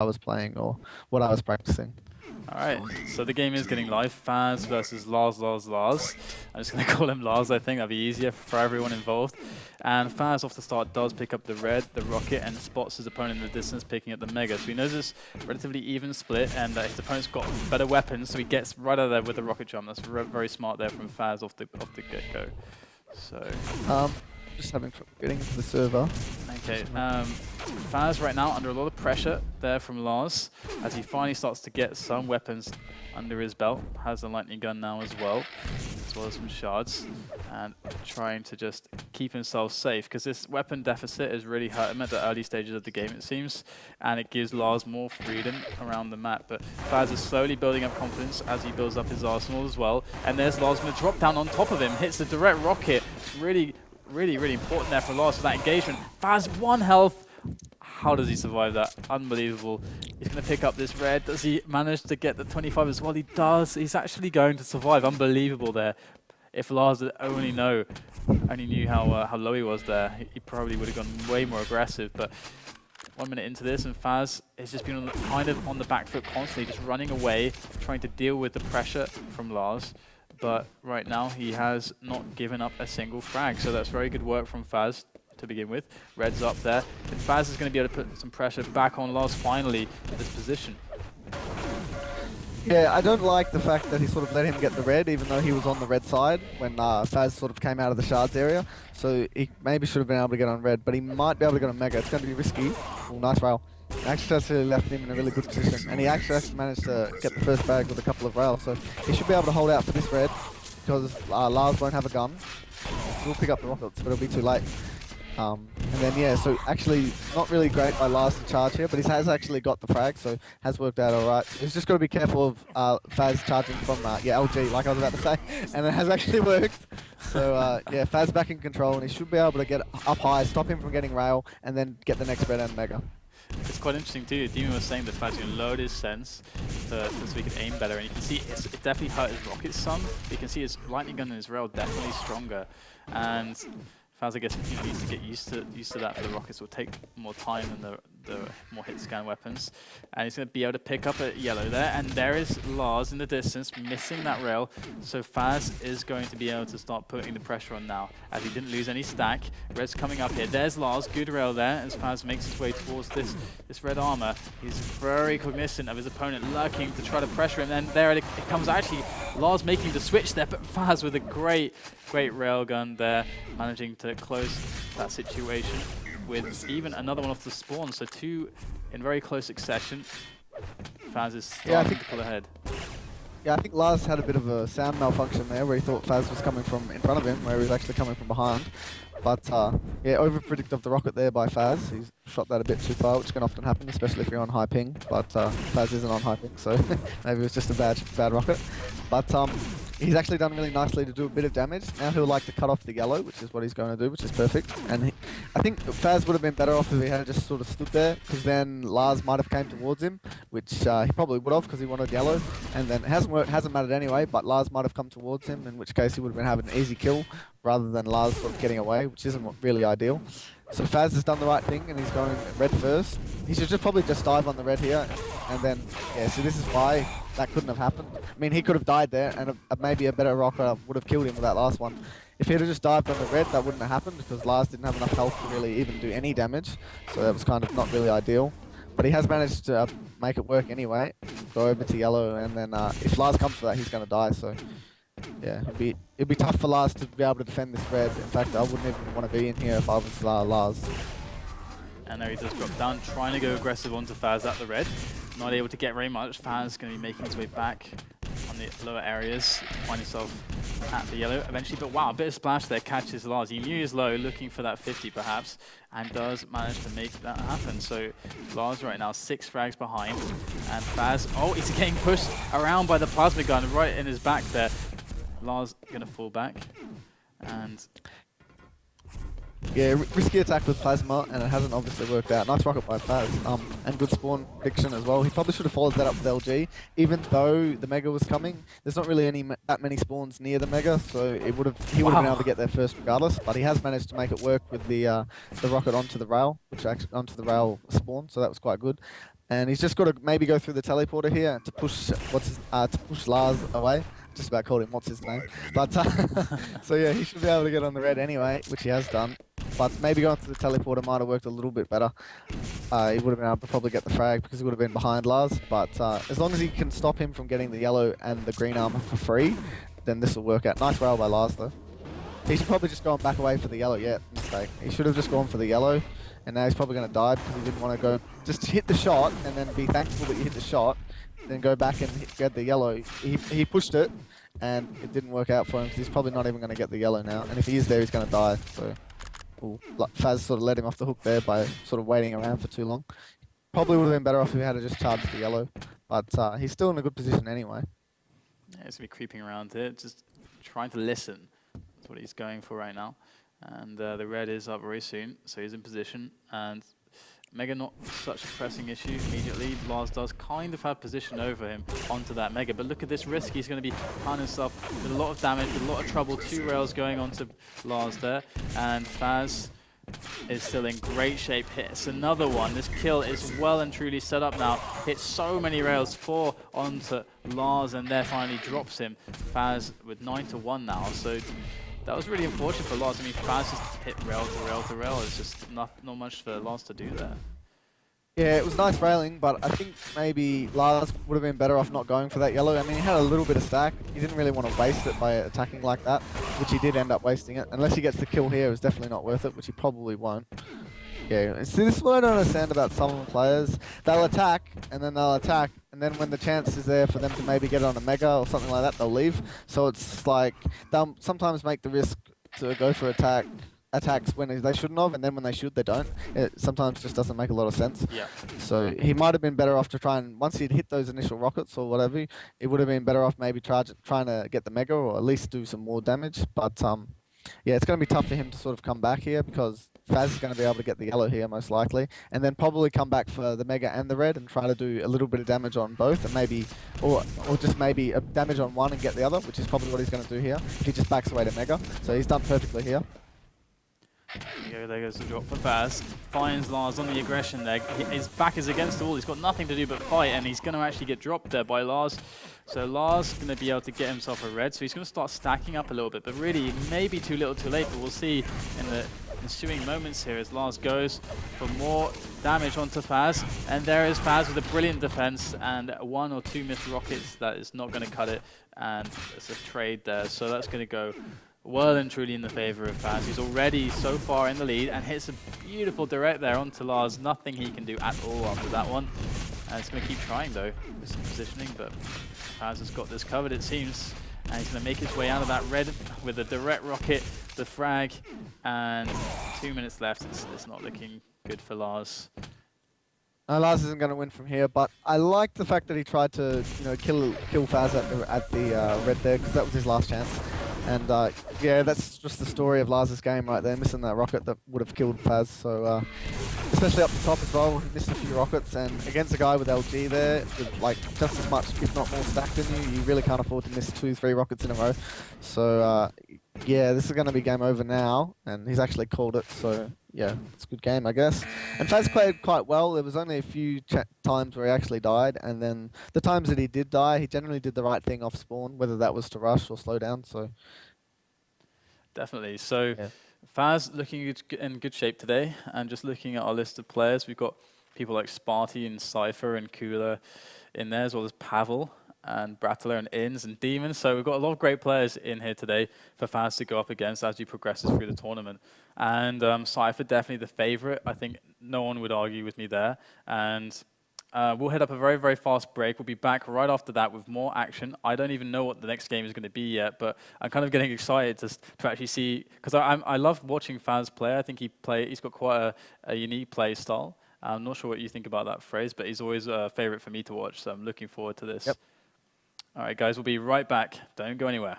I was playing or what I was practicing. Alright, so the game is getting live. Faz versus Lars. I'm just going to call him Lars, I think that'd be easier for everyone involved. And Faz off the start does pick up the red, the rocket, and spots his opponent in the distance picking up the mega. So he knows it's relatively even split, and his opponent's got better weapons, so he gets right out of there with the rocket jump. That's very smart there from Faz off the get-go. So Just having trouble getting into the server. okay, Faz right now under a lot of pressure there from Lars as he finally starts to get some weapons under his belt. Has a lightning gun now as well as some shards, and trying to just keep himself safe because this weapon deficit has really hurt him at the early stages of the game, it seems, and it gives Lars more freedom around the map. But Faz is slowly building up confidence as he builds up his arsenal as well, and there's Lars going to drop down on top of him, hits the direct rocket. It's really important there for Lars for that engagement. Faz 1 health. How does he survive that? Unbelievable. He's going to pick up this red. Does he manage to get the 25 as well? He does. He's actually going to survive. Unbelievable there. If Lars only knew how low he was there, he probably would have gone way more aggressive. But 1 minute into this, and Faz has just been kind of on the back foot constantly, just running away, trying to deal with the pressure from Lars. But right now, he has not given up a single frag, so that's very good work from Faz to begin with. Red's up there, and Faz is going to be able to put some pressure back on Lars finally at this position. Yeah, I don't like the fact that he sort of let him get the red, even though he was on the red side when Faz sort of came out of the shards area. So he maybe should have been able to get on red, but he might be able to get on mega. It's going to be risky. Ooh, nice rail. Actually left him in a really good position, and he actually managed to get the first bag with a couple of rails, so he should be able to hold out for this red, because Lars won't have a gun. He'll pick up the rockets, but it'll be too late. And then yeah, so actually not really great by Lars to charge here, but he has actually got the frag, so has worked out alright. He's just got to be careful of Faz charging from LG, like I was about to say, and it has actually worked. So yeah, Faz back in control, and he should be able to get up high, stop him from getting rail, and then get the next red and mega. It's quite interesting too. Demon was saying that Faz can load his sense so he can aim better, and you can see it definitely hurt his rocket some. You can see his lightning gun and his rail definitely stronger, and Faz, I guess, needs to get used to that for the rockets. It will take more time than the more hit scan weapons, and he's going to be able to pick up a yellow there. And there is Lars in the distance, missing that rail. So Faz is going to be able to start putting the pressure on now, as he didn't lose any stack. Red's coming up here. There's Lars, good rail there, as Faz makes his way towards this red armor. He's very cognizant of his opponent lurking to try to pressure him. And there it comes. Actually, Lars making the switch there, but Faz with a great rail gun there, managing to close that situation with even another one off the spawn. So 2 in very close succession. Faz is starting to pull ahead. Yeah, I think Lars had a bit of a sound malfunction there, where he thought Faz was coming from in front of him, where he was actually coming from behind. But yeah, over-predict of the rocket there by Faz. He's shot that a bit too far, which can often happen, especially if you're on high ping. But Faz isn't on high ping, so maybe it was just a bad rocket. But he's actually done really nicely to do a bit of damage. Now he'll like to cut off the yellow, which is what he's going to do, which is perfect. And I think Faz would have been better off if he had just sort of stood there, because then Lars might have came towards him, which he probably would have, because he wanted yellow. And then it hasn't mattered anyway, but Lars might have come towards him, in which case he would have been having an easy kill, rather than Lars sort of getting away, which isn't really ideal. So Faz has done the right thing, and he's going red first. He should probably just dive on the red here, and then, yeah, so this is why that couldn't have happened. I mean, he could have died there, and maybe a better rocker would have killed him with that last one. If he had just dived on the red, that wouldn't have happened, because Lars didn't have enough health to really even do any damage, so that was kind of not really ideal. But he has managed to make it work anyway, go over to yellow, and then if Lars comes for that, he's going to die, so yeah, it'd be tough for Lars to be able to defend this red. In fact, I wouldn't even want to be in here if I was Lars. And there he does drop down, trying to go aggressive onto Faz at the red. Not able to get very much. Faz going to be making his way back on the lower areas to find himself at the yellow eventually. But wow, a bit of splash there catches Lars. He knew he was low, looking for that 50 perhaps, and does manage to make that happen. So Lars right now 6 frags behind, and Faz, oh, he's getting pushed around by the plasma gun right in his back there. Lars going to fall back, and yeah, risky attack with plasma, and it hasn't obviously worked out. Nice rocket by Faz, and good spawn prediction as well. He probably should have followed that up with LG, even though the mega was coming. There's not really that many spawns near the mega, so he would have been able to get there first regardless. But he has managed to make it work with the rocket onto the rail, which actually onto the rail spawn, so that was quite good. And he's just got to maybe go through the teleporter here to push to push Lars away. Just about called him what's his name, but so yeah, he should be able to get on the red anyway, which he has done. But maybe going through the teleporter might have worked a little bit better. He would have been able to probably get the frag because he would have been behind Lars. But as long as he can stop him from getting the yellow and the green armor for free, then this will work out. Nice rail by Lars though. He should probably just go back away for the yellow. Yeah, mistake. He should have just gone for the yellow, and now he's probably going to die because he didn't want to go. Just hit the shot and then be thankful that you hit the shot, then go back and get the yellow. He pushed it, and it didn't work out for him because he's probably not even going to get the yellow now. And if he is there, he's going to die. So, Faz sort of let him off the hook there by sort of waiting around for too long. Probably would have been better off if he had to just charge the yellow, but he's still in a good position anyway. Yeah, he's going to be creeping around here, just trying to listen. That's what he's going for right now. And the red is up very soon, so he's in position. And Mega not such a pressing issue immediately. Lars does kind of have position over him onto that Mega, but look at this risk. He's going to be finding himself with a lot of damage, with a lot of trouble. 2 rails going onto Lars there, and Faz is still in great shape. Hits another one. This kill is well and truly set up now. Hits so many rails, 4 onto Lars, and there finally drops him. Faz with 9-1 now, so that was really unfortunate for Lars. I mean, Faz just hit rail to rail to rail. It's just not much for Lars to do there. Yeah, it was nice railing, but I think maybe Lars would have been better off not going for that yellow. I mean, he had a little bit of stack. He didn't really want to waste it by attacking like that, which he did end up wasting it. Unless he gets the kill here, it was definitely not worth it, which he probably won't. Yeah, see, this is what I don't understand about some of the players. They'll attack, and then when the chance is there for them to maybe get on a Mega or something like that, they'll leave. So it's like, they'll sometimes make the risk to go for attacks when they shouldn't have, and then when they should, they don't. It sometimes just doesn't make a lot of sense. Yeah. So he might have been better off to try and, once he'd hit those initial rockets or whatever, it would have been better off maybe trying to get the Mega or at least do some more damage. But yeah, it's going to be tough for him to sort of come back here because Faz is going to be able to get the yellow here most likely, and then probably come back for the Mega and the red and try to do a little bit of damage on both, and maybe, or just maybe a damage on one and get the other, which is probably what he's going to do here if he just backs away to Mega. So he's done perfectly here. There goes the drop for Faz. Finds Lars on the aggression there. His back is against the wall. He's got nothing to do but fight, and he's going to actually get dropped there by Lars. So Lars is going to be able to get himself a red. So he's going to start stacking up a little bit, but really maybe too little too late. But we'll see in the ensuing moments here as Lars goes for more damage onto Faz. And there is Faz with a brilliant defense and 1 or 2 missed rockets. That is not going to cut it. And it's a trade there. So that's going to go well and truly in the favor of Faz. He's already so far in the lead and hits a beautiful direct there onto Lars. Nothing he can do at all after that one. And it's going to keep trying though with some positioning, but Faz has got this covered it seems. And he's going to make his way out of that red with a direct rocket, the frag, and 2 minutes left. It's not looking good for Lars. No, Lars isn't going to win from here, but I like the fact that he tried to, kill Faz at the red there because that was his last chance. And yeah, that's just the story of Lars's game right there, missing that rocket that would have killed Faz. So especially up the top as well, he missed a few rockets, and against a guy with LG there, with like just as much, if not more stacked than you really can't afford to miss 2-3 rockets in a row. So yeah, this is going to be game over now, and he's actually called it. So yeah, it's a good game, I guess. And Faz played quite well. There was only a few times where he actually died, and then the times that he did die, he generally did the right thing off spawn, whether that was to rush or slow down. So definitely. So yeah. Faz looking in good shape today, and just looking at our list of players, we've got people like Sparty and Cypher and Kula in there, as well as Pavel and Brattler and Inns and Demon. So we've got a lot of great players in here today for Faz to go up against as he progresses through the tournament. And Cypher definitely the favorite. I think no one would argue with me there. And we'll head up a very, very fast break. We'll be back right after that with more action. I don't even know what the next game is going to be yet, but I'm kind of getting excited to actually see, because I love watching Faz play. I think he's got quite a unique play style. I'm not sure what you think about that phrase, but he's always a favorite for me to watch, so I'm looking forward to this. Yep. All right, guys, we'll be right back. Don't go anywhere.